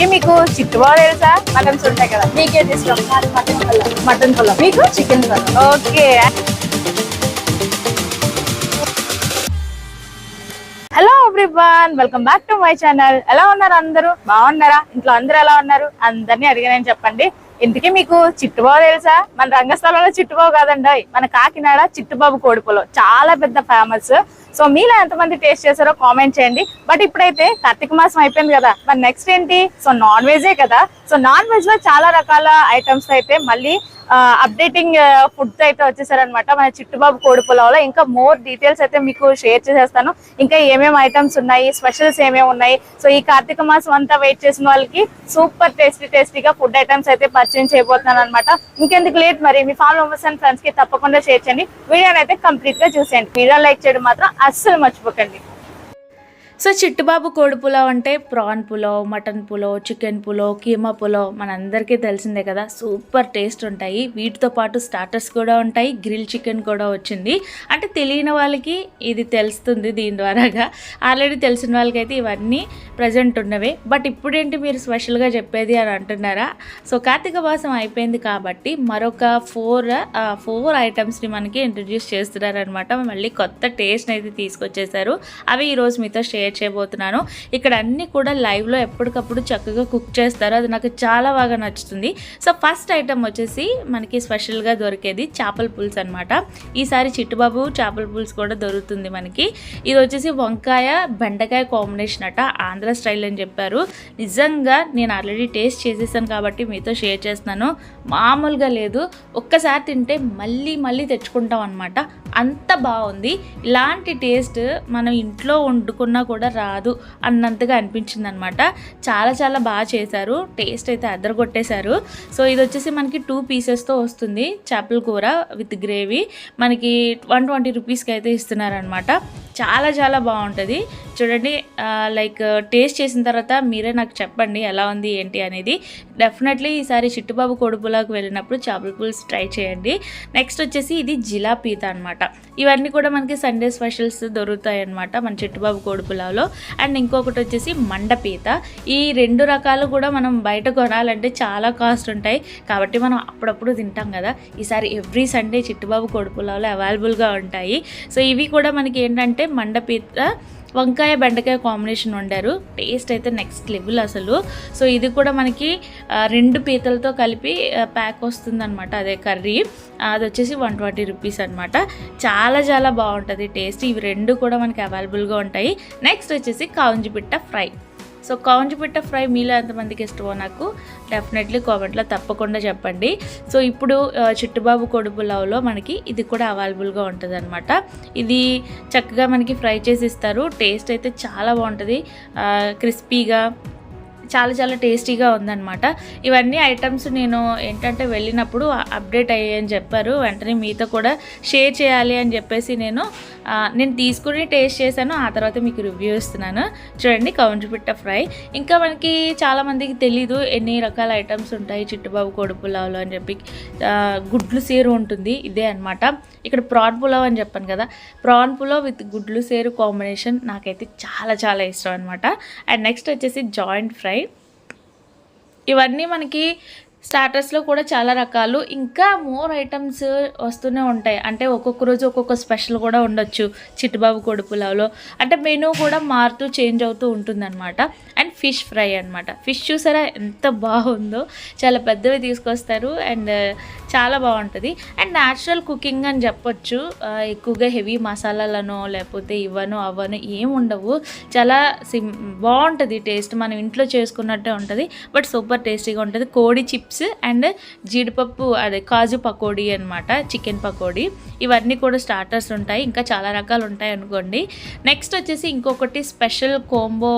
ఇంతకీ మీకు చిట్టుబాబు తెలుసా? మటన్స్ ఉంటాయి కదా, మీకేది ఇష్టం? మటన్ పులావ్. మటన్ పులావ్. మీకు chicken pulao. Okay. Hello everyone, welcome back to my channel. ఎలా ఉన్నారు అందరూ? బాగున్నారా? ఇంట్లో అందరూ ఎలా ఉన్నారు? అందరినీ అడిగానని చెప్పండి. ఇంతకీ మీకు చిట్టుబాబు తెలుసా? మన రంగస్థలంలో చిట్టుబాబు కాదండి, మన కాకినాడ చిట్టుబాబు కోడిపులో చాలా పెద్ద ఫేమస్. సో మీలో ఎంతమంది టేస్ట్ చేశారో కామెంట్ చేయండి. బట్ ఇప్పుడైతే కార్తీక మాసం అయిపోయింది కదా, మరి నెక్స్ట్ ఏంటి? సో నాన్ వెజే కదా. సో నాన్ వెజ్ లో చాలా రకాల ఐటమ్స్ అయితే మళ్ళీ అప్డేటింగ్ ఫుడ్స్ అయితే వచ్చేసారనమాట మన చిట్టుబాబు కోడిపులాలో. ఇంకా మోర్ డీటెయిల్స్ అయితే మీకు షేర్ చేసేస్తాను. ఇంకా ఏమేమి ఐటమ్స్ ఉన్నాయి, స్పెషల్స్ ఏమేమి ఉన్నాయి. సో ఈ కార్తీక మాసం అంతా వెయిట్ చేసిన వాళ్ళకి సూపర్ టేస్టీగా ఫుడ్ ఐటమ్స్ అయితే పరిచయం చేయబోతున్నాను అనమాట. ఇంకెందుకు లేట్, మరి మీ ఫ్యామిలీ మెంబర్స్ అండ్ ఫ్రెండ్స్ కి తప్పకుండా షేర్ చేయండి. వీడియోని అయితే కంప్లీట్ గా చూసేయండి. వీడియో లైక్ చేయడం మాత్రం అస్సలు మర్చిపోకండి. సో చిట్టుబాబు కోడి పులావ్ అంటే prawn pulao, mutton pulao, chicken pulao, keema pulao మనందరికీ తెలిసిందే కదా. సూపర్ టేస్ట్ ఉంటాయి. వీటితో పాటు స్టార్టర్స్ కూడా ఉంటాయి, గ్రిల్ చికెన్ కూడా వచ్చింది. అంటే తెలియని వాళ్ళకి ఇది తెలుస్తుంది దీని ద్వారాగా. ఆల్రెడీ తెలిసిన వాళ్ళకైతే ఇవన్నీ ప్రజెంట్ ఉన్నవే. బట్ ఇప్పుడేంటి మీరు స్పెషల్గా చెప్పేది అని అంటున్నారా? సో కార్తీక మాసం అయిపోయింది కాబట్టి మరొక ఫోర్ ఐటమ్స్ని మనకి ఇంట్రడ్యూస్ చేస్తున్నారనమాట. మళ్ళీ కొత్త టేస్ట్ని అయితే తీసుకొచ్చేసారు. అవి ఈరోజు మీతో షేర్ చేయబోతున్నాను. ఇక్కడ అన్ని కూడా లైవ్లో ఎప్పటికప్పుడు చక్కగా కుక్ చేస్తారు. అది నాకు చాలా బాగా నచ్చుతుంది. సో ఫస్ట్ ఐటమ్ వచ్చేసి మనకి స్పెషల్గా దొరికేది చేపల పులుసు అనమాట. ఈసారి చిట్టుబాబు చేపల పులుసు కూడా దొరుకుతుంది మనకి. ఇది వచ్చేసి వంకాయ బెండకాయ కాంబినేషన్ అట, ఆంధ్ర స్టైల్ అని చెప్పారు. నిజంగా నేను ఆల్రెడీ టేస్ట్ చేసేసాను కాబట్టి మీతో షేర్ చేస్తున్నాను. మామూలుగా లేదు, ఒక్కసారి తింటే మళ్ళీ తెచ్చుకుంటాం అనమాట. అంత బాగుంది. ఇలాంటి టేస్ట్ మనం ఇంట్లో వండుకున్నా కూడా రాదు అన్నంతగా అనిపించింది అనమాట. చాలా బాగా చేశారు. టేస్ట్ అయితే అద్దరగొట్టేశారు. సో ఇది వచ్చేసి మనకి 2 పీసెస్తో వస్తుంది చేపల కూర విత్ గ్రేవీ. మనకి 120 రూపీస్కి అయితే ఇస్తున్నారనమాట. చాలా బాగుంటుంది. చూడండి, లైక్ టేస్ట్ చేసిన తర్వాత మీరే నాకు చెప్పండి ఎలా ఉంది ఏంటి అనేది. డెఫినెట్లీ ఈసారి చిట్టుబాబు కోడిపులాకు వెళ్ళినప్పుడు చేపల పులుసు ట్రై చేయండి. నెక్స్ట్ వచ్చేసి ఇది జిలాపీత అనమాట. ఇవన్నీ కూడా మనకి సండే స్పెషల్స్ దొరుకుతాయి అనమాట మన చిట్టుబాబు కోడిపులాలో. అండ్ ఇంకొకటి వచ్చేసి మండపీత. ఈ 2 రకాలు కూడా మనం బయట కొనాలంటే చాలా కాస్ట్ ఉంటాయి కాబట్టి మనం అప్పుడప్పుడు తింటాం కదా. ఈసారి ఎవ్రీ సండే చిట్టుబాబు కోడిపులాలో అవైలబుల్గా ఉంటాయి. సో ఇవి కూడా మనకి ఏంటంటే మండపీత వంకాయ బెండకాయ కాంబినేషన్ వండారు. టేస్ట్ అయితే నెక్స్ట్ లెవెల్ అసలు. సో ఇది కూడా మనకి 2 పీతలతో కలిపి ప్యాక్ వస్తుందన్నమాట. అదే కర్రీ, అది వచ్చేసి 120 రూపీస్ అనమాట. చాలా బాగుంటుంది టేస్ట్. ఇవి 2 కూడా మనకి అవైలబుల్గా ఉంటాయి. నెక్స్ట్ వచ్చేసి కౌంజిపిట్ట ఫ్రై. సో కౌంజిపిట్ట ఫ్రై మీలో ఎంతమందికి ఇష్టమో నాకు డెఫినెట్లీ కామెంట్లో తప్పకుండా చెప్పండి. సో ఇప్పుడు చిట్టుబాబు కోడిపులావులో మనకి ఇది కూడా అవైలబుల్గా ఉంటుంది అనమాట. ఇది చక్కగా మనకి ఫ్రై చేసి ఇస్తారు. టేస్ట్ అయితే చాలా బాగుంటుంది, క్రిస్పీగా చాలా టేస్టీగా ఉందన్నమాట. ఇవన్నీ ఐటమ్స్ నేను ఏంటంటే వెళ్ళినప్పుడు అప్డేట్ అయ్యాయని చెప్పారు. వెంటనే మీతో కూడా షేర్ చేయాలి అని చెప్పేసి నేను తీసుకుని టేస్ట్ చేశాను. ఆ తర్వాత మీకు రివ్యూ ఇస్తున్నాను. చూడండి, కౌంజిపిట్ట ఫ్రై. ఇంకా మనకి చాలామందికి తెలీదు ఎన్ని రకాల ఐటమ్స్ ఉంటాయి చిట్టుబాబు కోడిపులావులో అని చెప్పి. గుడ్లు సేరు ఉంటుంది, ఇదే అనమాట. ఇక్కడ ప్రాన్ పులావ్ అని చెప్పాను కదా, ప్రాన్ పులావ్ విత్ గుడ్లు సేరు కాంబినేషన్ నాకైతే చాలా ఇష్టం అనమాట. అండ్ నెక్స్ట్ వచ్చేసి జాయింట్ ఫ్రై. ఇవన్నీ మనకి స్టార్టర్స్లో కూడా చాలా రకాలు, ఇంకా మోర్ ఐటమ్స్ వస్తూనే ఉంటాయి. అంటే ఒక్కొక్క రోజు ఒక్కొక్క స్పెషల్ కూడా ఉండొచ్చు చిట్టుబాబు కోడిపులావులో. అంటే మెనూ కూడా మారుతూ చేంజ్ అవుతూ ఉంటుందన్నమాట. అండ్ ఫిష్ ఫ్రై అనమాట. ఫిష్ చూసారా ఎంత బాగుందో, చాలా పెద్దవి తీసుకొస్తారు అండ్ చాలా బాగుంటుంది. అండ్ న్యాచురల్ కుకింగ్ అని చెప్పొచ్చు. ఎక్కువగా హెవీ మసాలాలను లేకపోతే ఇవ్వను అవ్వను ఏం ఉండవు. చాలా బాగుంటుంది టేస్ట్. మనం ఇంట్లో చేసుకున్నట్టే ఉంటుంది, బట్ సూపర్ టేస్టీగా ఉంటుంది. కోడి చిప్స్ అండ్ జీడిపప్పు, అదే కాజు పకోడీ అనమాట, చికెన్ పకోడీ. ఇవన్నీ కూడా స్టార్టర్స్ ఉంటాయి. ఇంకా చాలా రకాలు ఉంటాయి అనుకోండి. నెక్స్ట్ వచ్చేసి ఇంకొకటి స్పెషల్ కోంబో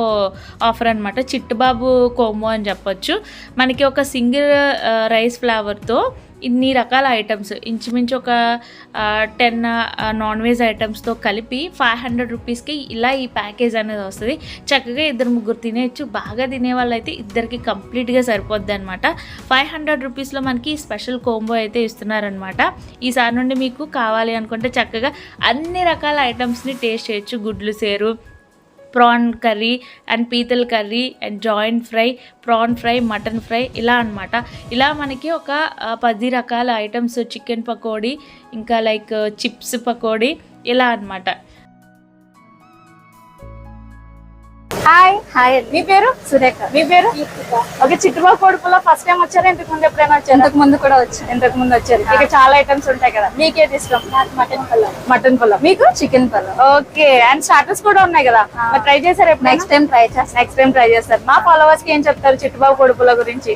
ఆఫర్ అనమాట, చిట్టుబాబు కోంబో అని చెప్పొచ్చు. మనకి ఒక సింగిల్ రైస్ ఫ్లేవర్తో ఇన్ని రకాల ఐటమ్స్, ఇంచుమించు ఒక 10 నాన్ వెజ్ ఐటమ్స్తో కలిపి 500 రూపీస్కి ఇలా ఈ ప్యాకేజ్ అనేది వస్తుంది. చక్కగా 2-3 తినేయచ్చు. బాగా తినే వాళ్ళు అయితే ఇద్దరికి కంప్లీట్గా సరిపోద్ది అనమాట. 500 రూపీస్లో మనకి స్పెషల్ కోంబో అయితే ఇస్తున్నారనమాట. ఈసారి నుండి మీకు కావాలి అనుకుంటే చక్కగా అన్ని రకాల ఐటమ్స్ని టేస్ట్ చేయొచ్చు. గుడ్లు సేరు, ప్రాన్ కర్రీ అండ్ పీతల curry and joint fry, prawn fry, mutton fry ఇలా అనమాట. ఇలా మనకి ఒక 10 రకాల ఐటమ్స్, చికెన్ పకోడీ, ఇంకా లైక్ చిప్స్ పకోడీ ఇలా అనమాట. హాయ్, మీ పేరు? సురేఖ. మీ పేరు? ఓకే, చిట్టుబాబు కోడిపుల్లో ఫస్ట్ టైం వచ్చారా? ఇంతకు ముందు ఎప్పుడైనా వచ్చారా? ఇంతకు ముందు కూడా వచ్చాను. ఇంతకు ముందు వచ్చారు. ఇక చాలా ఐటమ్స్ ఉంటాయి కదా, మీకేది ఇష్టం? నాకు మటన్ పలావ్, మటన్ పులావ్. మీకు? Chicken pulao. Okay, and starters కూడా ఉన్నాయి కదా, మరి ట్రై చేశారు ఎప్పుడు? నెక్స్ట్ టైం ట్రై చేస్తాను. నెక్స్ట్ టైం ట్రై చేస్తారు. మా ఫాలోవర్స్ కి ఏం చెప్తారు చిట్టుబాబు కోడిపుల్ల గురించి?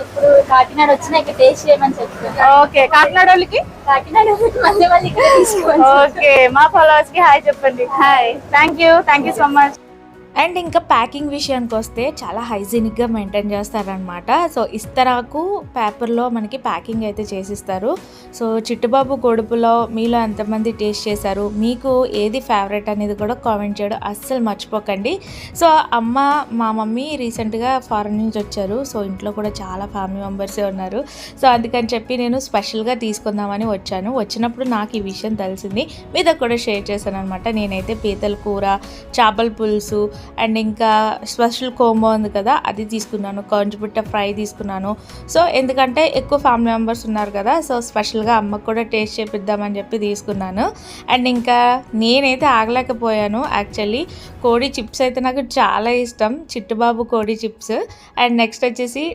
ఇప్పుడు కాకినాడ వచ్చినా ఇక్కడ టేస్ట్ చేయమని చెప్తాను. ఓకే, కాకినాడ వాళ్ళకి? కాకినాడ మళ్ళీ మళ్ళీ ఇక్కడ తీసుకోవాలి. ఓకే, మా ఫాలోవర్స్ కి హాయ్ చెప్పండి. Hi, thank you so much. And ఇంకా ప్యాకింగ్ విషయానికి వస్తే చాలా హైజీనిక్గా మెయింటైన్ చేస్తారనమాట. సో ఇస్తరాకు పేపర్లో మనకి ప్యాకింగ్ అయితే చేసిస్తారు. సో చిట్టుబాబు కోడిపుల్లో మీలో ఎంతమంది టేస్ట్ చేశారు, మీకు ఏది ఫేవరెట్ అనేది కూడా కామెంట్ చేయడం అస్సలు మర్చిపోకండి. సో మా మమ్మీ రీసెంట్గా ఫారెన్ నుంచి వచ్చారు. సో ఇంట్లో కూడా చాలా ఫ్యామిలీ మెంబర్సే ఉన్నారు. సో అందుకని చెప్పి నేను స్పెషల్గా తీసుకుందామని వచ్చాను. వచ్చినప్పుడు నాకు ఈ విషయం తెలిసింది, మీతో కూడా షేర్ చేశాను అనమాట. నేనైతే పీతల కూర, చేపల పులుసు అండ్ ఇంకా స్పెషల్ కోంబో ఉంది కదా అది తీసుకున్నాను, కొంచెపిట్ట ఫ్రై తీసుకున్నాను. సో ఎందుకంటే ఎక్కువ ఫ్యామిలీ మెంబర్స్ ఉన్నారు కదా, సో స్పెషల్గా అమ్మకు కూడా టేస్ట్ చేపిద్దామని చెప్పి తీసుకున్నాను. అండ్ ఇంకా నేనైతే ఆగలేకపోయాను. యాక్చువల్లీ కోడి చిప్స్ అయితే నాకు చాలా ఇష్టం, చిట్టుబాబు కోడి చిప్స్. అండ్ నెక్స్ట్ వచ్చేసి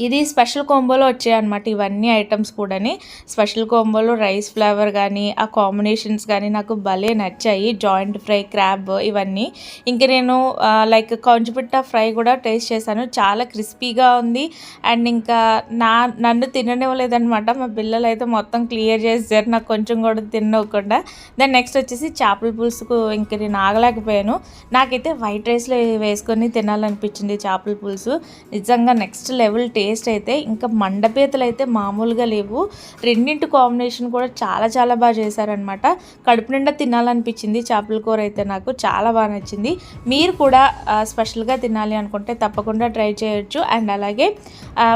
ఇది స్పెషల్ కాంబోలో వచ్చాయన్నమాట. ఇవన్నీ ఐటమ్స్ కూడాని స్పెషల్ కాంబోలో రైస్ ఫ్లేవర్ కానీ ఆ కాంబినేషన్స్ కానీ నాకు భలే నచ్చాయి. జాయింట్ ఫ్రై, క్రాబ్ ఇవన్నీ. ఇంక నేను లైక్ కొంచెపిట్ట ఫ్రై కూడా టేస్ట్ చేశాను, చాలా క్రిస్పీగా ఉంది. అండ్ ఇంకా నన్ను తిననివ్వలేదనమాట. మా పిల్లలు అయితే మొత్తం క్లియర్ చేశారు, నాకు కొంచెం కూడా తినకుండా. దెన్ నెక్స్ట్ వచ్చేసి చేపల పులుసుకు ఇంక నేను ఆగలేకపోయాను. నాకైతే వైట్ రైస్లో వేసుకొని తినాలనిపించింది చేపల పులుసు. నిజంగా నెక్స్ట్ లెవెల్ టేస్ట్ అయితే. ఇంకా మండపీతలు అయితే మామూలుగా లేవు. రెండింటి కాంబినేషన్ కూడా చాలా చాలా బాగా చేశారనమాట. కడుపు నిండా తినాలనిపించింది చేపల కూర అయితే, నాకు చాలా బాగా నచ్చింది. మీరు కూడా స్పెషల్గా తినాలి అనుకుంటే తప్పకుండా ట్రై చేయొచ్చు. అండ్ అలాగే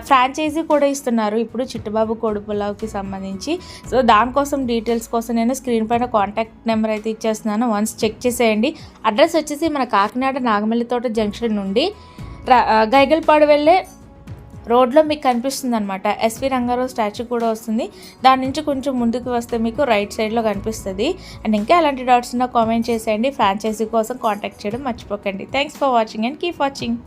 ఫ్రాంచైజీ కూడా ఇస్తున్నారు ఇప్పుడు చిట్టుబాబు కోడి పులావ్కి సంబంధించి. సో దానికోసం డీటెయిల్స్ కోసం నేను స్క్రీన్ పైన కాంటాక్ట్ నెంబర్ అయితే ఇచ్చేస్తున్నాను, వన్స్ చెక్ చేసేయండి. అడ్రస్ వచ్చేసి మన కాకినాడ నాగమల్లి తోట జంక్షన్ నుండి గైగల్పాడు వెళ్ళే రోడ్లో మీకు కనిపిస్తుంది అనమాట. ఎస్వి రంగారావు స్టాచ్యూ కూడా వస్తుంది, దాని నుంచి కొంచెం ముందుకు వస్తే మీకు రైట్ సైడ్లో కనిపిస్తుంది. అండ్ ఇంకా ఎలాంటి డౌట్స్ ఉన్నా కామెంట్ చేసేయండి. ఫ్రాంచైజీ కోసం కాంటాక్ట్ చేయడం మర్చిపోకండి. Thanks for watching and keep watching.